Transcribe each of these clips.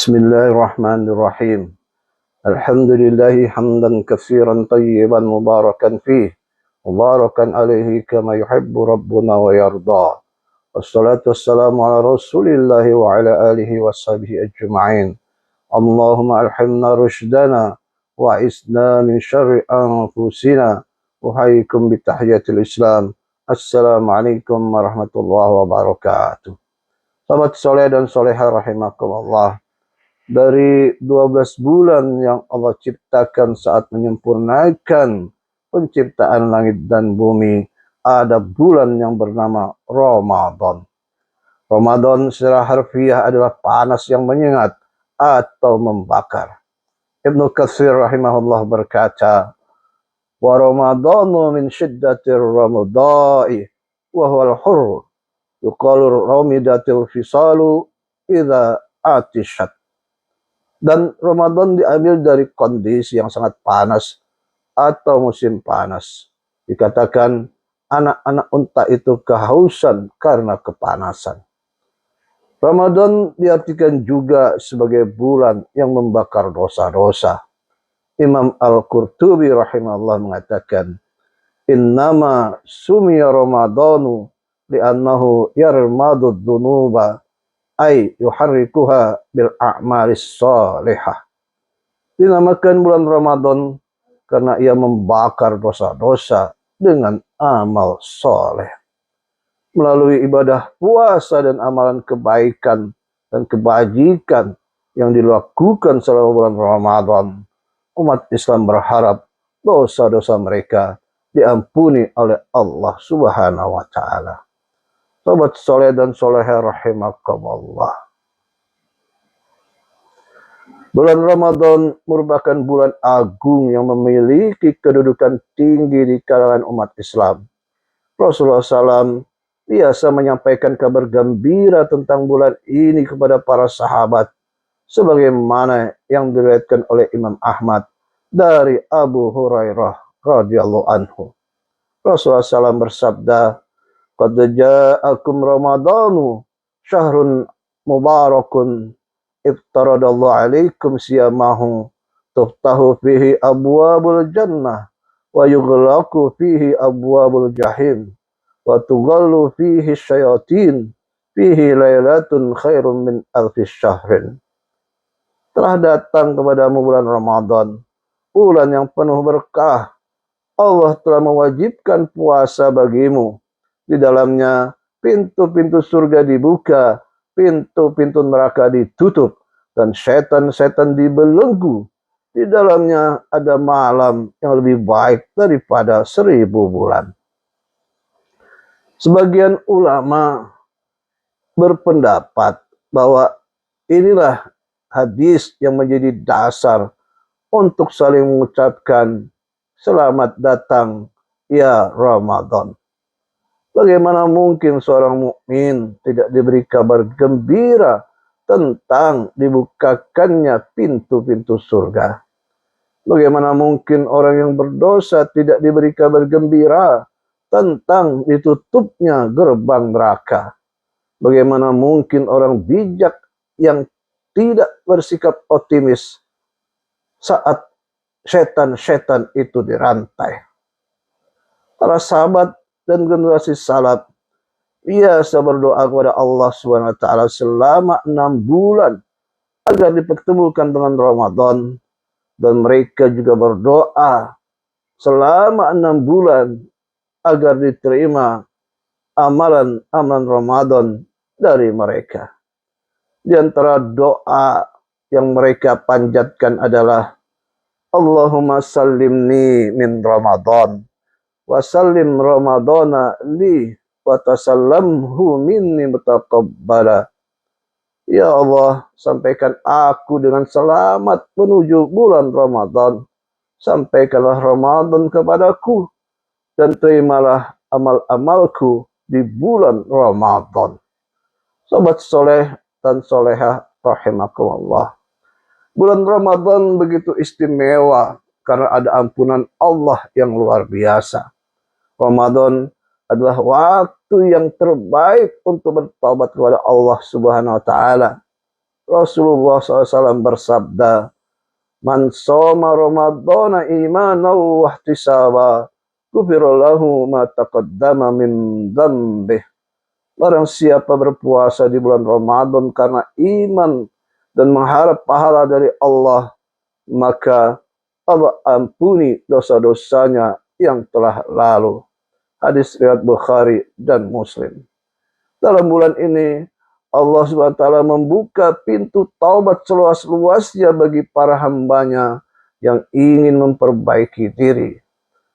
Bismillahirrahmanirrahim. Alhamdulillahi hamdan katsiran tayyiban mubarakan fih. Mubarakan alaihi kama yuhibbu rabbuna wa yarda. Wassalatu wassalamu ala rasulillahi wa ala alihi wa sahbihi ajma'in. Allahumma alhamna rushdana wa isna min syarri anfusina. Uhayyikum bitahiyatil Islam. Assalamualaikum warahmatullahi wabarakatuh. Sahabat soleh dan soleha rahimakumullah. Dari 12 bulan yang Allah ciptakan saat menyempurnakan penciptaan langit dan bumi, ada bulan yang bernama Ramadan. Ramadan secara harfiah adalah panas yang menyengat atau membakar. Ibnu Katsir rahimahullah berkata, wa Ramadanu min syiddatir ramadai wa huwal hurr yuqalu ramidatil fisalu idza atishat. Dan Ramadan diambil dari kondisi yang sangat panas atau musim panas. Dikatakan anak-anak unta itu kehausan karena kepanasan. Ramadan diartikan juga sebagai bulan yang membakar dosa-dosa. Imam Al-Qurtubi rahimahullah mengatakan, innama sumiya Ramadanu li'annahu yarmadu dhunuba ay yuharrikuha bil a'malis salihah. Dinamakan bulan Ramadan karena ia membakar dosa-dosa dengan amal soleh. Melalui ibadah puasa dan amalan kebaikan dan kebajikan yang dilakukan selama bulan Ramadan, umat Islam berharap dosa-dosa mereka diampuni oleh Allah Subhanahu wa Ta'ala. Sobat soleh dan soleha rahimakumullah. Bulan Ramadan merupakan bulan agung yang memiliki kedudukan tinggi di kalangan umat Islam. Rasulullah SAW biasa menyampaikan kabar gembira tentang bulan ini kepada para sahabat, sebagaimana yang diriwayatkan oleh Imam Ahmad dari Abu Hurairah radhiyallahu anhu. Rasulullah SAW bersabda, qad ja'akum ramadanu syahrun mubarakun iftaradallahu alaikum siyamahu tuftahu fihi abwabul jannah wa yughlaqu fihi abwabul jahim wa tughallu fihi syayatin fihi lailatun khairun min alfi syahrin. Telah datang kepadamu bulan Ramadan, bulan yang penuh berkah. Allah telah mewajibkan puasa bagimu. Di dalamnya pintu-pintu surga dibuka, pintu-pintu neraka ditutup, dan setan-setan dibelenggu. Di dalamnya ada malam yang lebih baik daripada 1000 bulan. Sebagian ulama berpendapat bahwa inilah hadis yang menjadi dasar untuk saling mengucapkan selamat datang ya Ramadan. Bagaimana mungkin seorang mukmin tidak diberi kabar gembira tentang dibukakannya pintu-pintu surga? Bagaimana mungkin orang yang berdosa tidak diberi kabar gembira tentang ditutupnya gerbang neraka? Bagaimana mungkin orang bijak yang tidak bersikap optimis saat setan-setan itu dirantai? Para sahabat dan generasi salaf biasa berdoa kepada Allah SWT selama 6 bulan agar dipertemukan dengan Ramadan, dan mereka juga berdoa selama 6 bulan agar diterima amalan-amalan Ramadan dari mereka. Di antara doa yang mereka panjatkan adalah Allahumma sallimni min Ramadan wa sallim Ramadana li wa tasallamhu minni mutaqabbala. Ya Allah, sampaikan aku dengan selamat menuju bulan Ramadan. Sampaikanlah Ramadan kepadaku dan terimalah amal-amalku di bulan Ramadan. Sobat soleh dan soleha rahimakumullah. Bulan Ramadan begitu istimewa karena ada ampunan Allah yang luar biasa. Ramadan adalah waktu yang terbaik untuk bertaubat kepada Allah Subhanahu wa Ta'ala. Rasulullah SAW bersabda, "Man shoma Ramadhana imanan wa ihtisaba, ghufira lahu ma taqaddama min dzambih." Barang siapa berpuasa di bulan Ramadan karena iman dan mengharap pahala dari Allah, maka Allah ampuni dosa-dosanya yang telah lalu. Hadis riwayat Bukhari dan Muslim. Dalam bulan ini Allah SWT membuka pintu taubat seluas-luasnya bagi para hambanya yang ingin memperbaiki diri.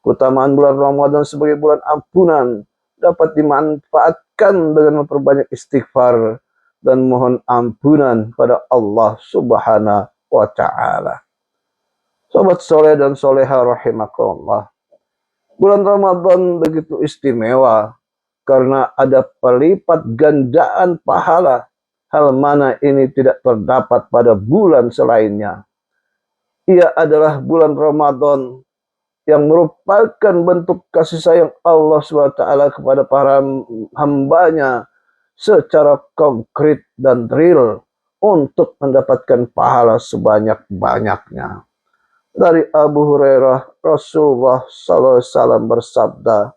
Keutamaan bulan Ramadan sebagai bulan ampunan dapat dimanfaatkan dengan memperbanyak istighfar dan mohon ampunan pada Allah Subhanahu wa Ta'ala. Sobat soleh dan soleha rahimakumullah, bulan Ramadan begitu istimewa karena ada pelipat gandaan pahala, hal mana ini tidak terdapat pada bulan selainnya. Ia adalah bulan Ramadan yang merupakan bentuk kasih sayang Allah SWT kepada para hambanya secara konkret dan real untuk mendapatkan pahala sebanyak-banyaknya. Dari Abu Hurairah, Rasulullah SAW bersabda,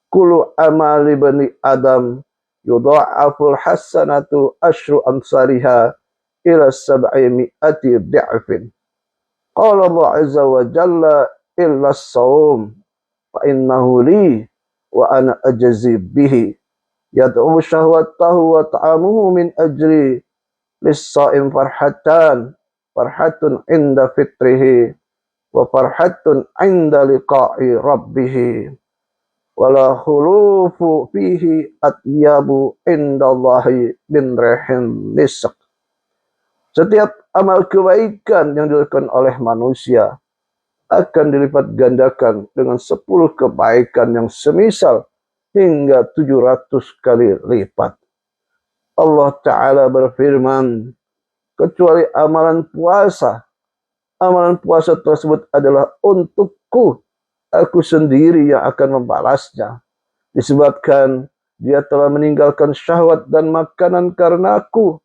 "Kullu amali bani Adam yudha'aful hasanatu asyru amsaliha ila sab'i mi'ati di'fin. Qala Allah azza wa jalla illa as-sawm fa innahu li wa ana ajzi bihi. Yad'u syahwatahu wa ta'amuhu min ajri lis-sa'im farhatun inda fitrihi wa farhatun inda liqa'i rabbih. Wala khulufu fihi atyabu indallahi bin rihin misk." Setiap amal kebaikan yang dilakukan oleh manusia akan dilipat gandakan dengan 10 kebaikan yang semisal hingga 700 kali lipat. Allah Ta'ala berfirman, kecuali amalan puasa tersebut adalah untukku, aku sendiri yang akan membalasnya, disebabkan dia telah meninggalkan syahwat dan makanan karenaku.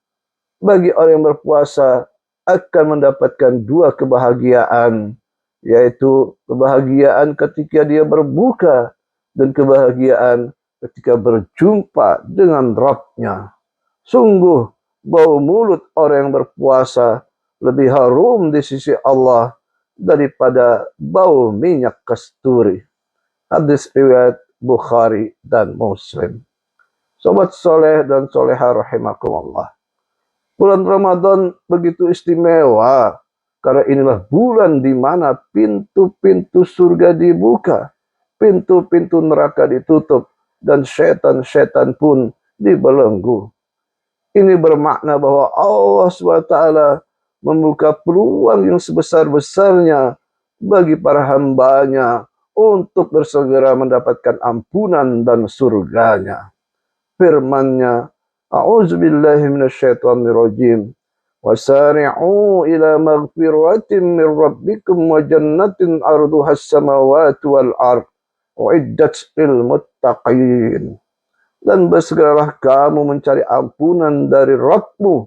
Bagi orang yang berpuasa akan mendapatkan 2 kebahagiaan, yaitu kebahagiaan ketika dia berbuka dan kebahagiaan ketika berjumpa dengan Rabb-Nya. Sungguh bau mulut orang yang berpuasa lebih harum di sisi Allah daripada bau minyak kasturi. Hadis riwayat Bukhari dan Muslim. Sobat soleh dan soleha rahimakumullah, bulan Ramadan begitu istimewa karena inilah bulan di mana pintu-pintu surga dibuka, pintu-pintu neraka ditutup, dan setan-setan pun dibelenggu. Ini bermakna bahwa Allah SWT membuka peluang yang sebesar-besarnya bagi para hambanya untuk bersegera mendapatkan ampunan dan surganya. Firman-Nya, "A'udzubillahi minasyaitonirrajim. Wasari'u ila maghfiratin min rabbikum wa jannatin 'arduhas samawati wal ard uiddat lil muttaqin." Dan bersegeralah kamu mencari ampunan dari Rabb-mu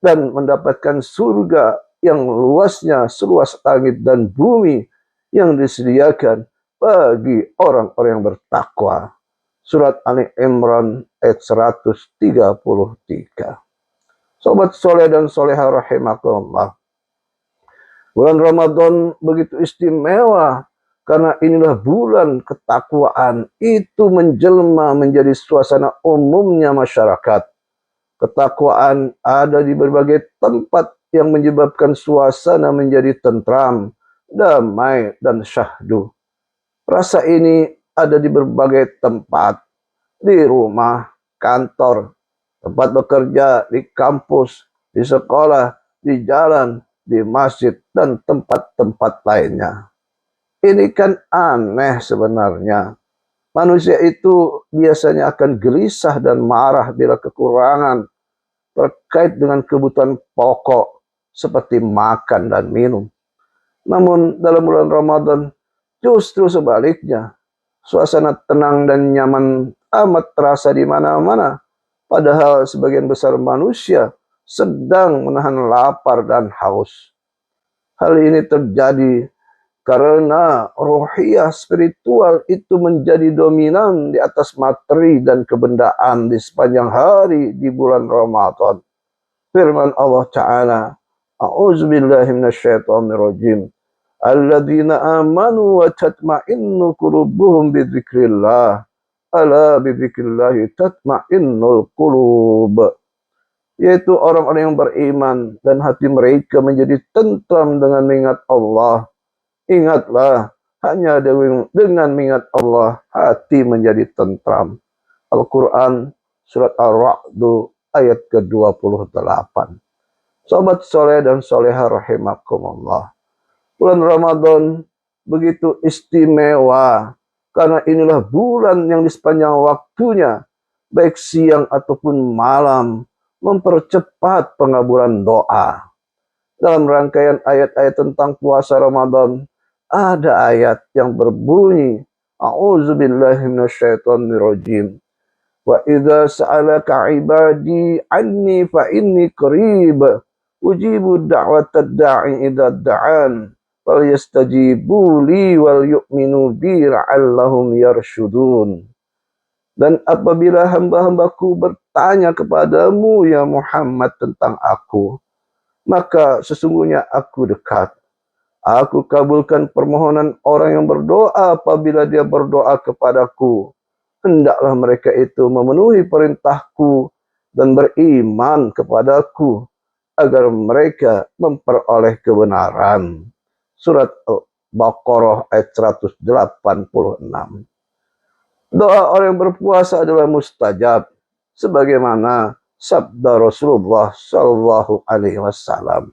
dan mendapatkan surga yang luasnya seluas langit dan bumi yang disediakan bagi orang-orang yang bertakwa. Surat Ali Imran ayat 133. Sobat soleh dan soleha rahimakumullah, bulan Ramadan begitu istimewa karena inilah bulan ketakwaan itu menjelma menjadi suasana umumnya masyarakat. Ketakwaan ada di berbagai tempat yang menyebabkan suasana menjadi tentram, damai, dan syahdu. Rasa ini ada di berbagai tempat, di rumah, kantor, tempat bekerja, di kampus, di sekolah, di jalan, di masjid, dan tempat-tempat lainnya. Ini kan aneh sebenarnya. Manusia itu biasanya akan gelisah dan marah bila kekurangan terkait dengan kebutuhan pokok seperti makan dan minum. Namun dalam bulan Ramadan justru sebaliknya. Suasana tenang dan nyaman amat terasa di mana-mana. Padahal sebagian besar manusia sedang menahan lapar dan haus. Hal ini terjadi karena rohiyah spiritual itu menjadi dominan di atas materi dan kebendaan di sepanjang hari di bulan Ramadan. Firman Allah Ta'ala, A'udzubillahi minasyaitonirrajim. Alladzina amanu wa tatma'innu qulubuhum bidzikrillah. Ala bidzikrillahi tatma'innul qulub. Yaitu orang-orang yang beriman dan hati mereka menjadi tentram dengan mengingat Allah. Ingatlah, hanya dengan mengingat Allah, hati menjadi tentram. Al-Quran, surat Ar-Ra'd, ayat ke-28. Sobat soleh dan soleha rahimakumullah. Bulan Ramadan begitu istimewa, karena inilah bulan yang di sepanjang waktunya, baik siang ataupun malam, mempercepat pengabulan doa. Dalam rangkaian ayat-ayat tentang puasa Ramadan, ada ayat yang berbunyi, A'udzubillahi minasyaitonirrajim. Wa idza sa'alaka 'ibadi 'anni fa inni qarib ujibu da'watad da'i idza da'an falyastajibu li wal yu'minu bi la'allahum yarshudun. Dan apabila hamba-hambaku bertanya kepadamu ya Muhammad tentang aku, maka sesungguhnya aku dekat. Aku kabulkan permohonan orang yang berdoa apabila dia berdoa kepadaku. Hendaklah mereka itu memenuhi perintahku dan beriman kepadaku agar mereka memperoleh kebenaran. Surat Al-Baqarah ayat 186. Doa orang yang berpuasa adalah mustajab, sebagaimana sabda Rasulullah Sallallahu Alaihi Wasallam.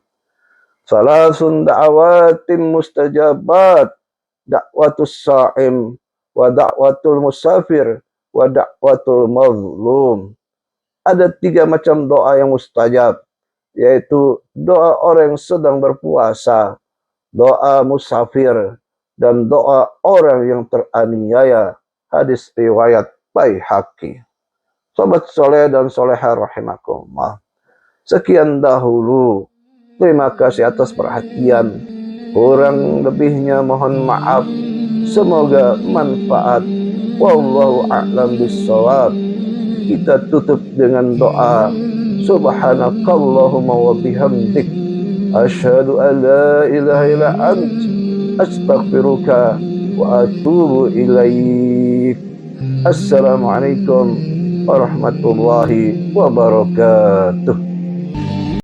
Salasun da'awatin mustajabat, da'watus sa'im, wa da'watul musafir, wa da'watul mazlum. Ada 3 macam doa yang mustajab, yaitu doa orang yang sedang berpuasa, doa musafir, dan doa orang yang teraniaya. Hadis riwayat Baihaqi. Sobat soleh dan soleha rahimakumullah. Sekian dahulu. Terima kasih atas perhatian. Kurang lebihnya mohon maaf. Semoga manfaat. Wallahu a'lam bissawab. Kita tutup dengan doa. Subhanakallahumma wa bihamdik. Asyhadu an la ilaha illa ant. Astaghfiruka wa atubu ilaik. Assalamualaikum warahmatullahi wabarakatuh.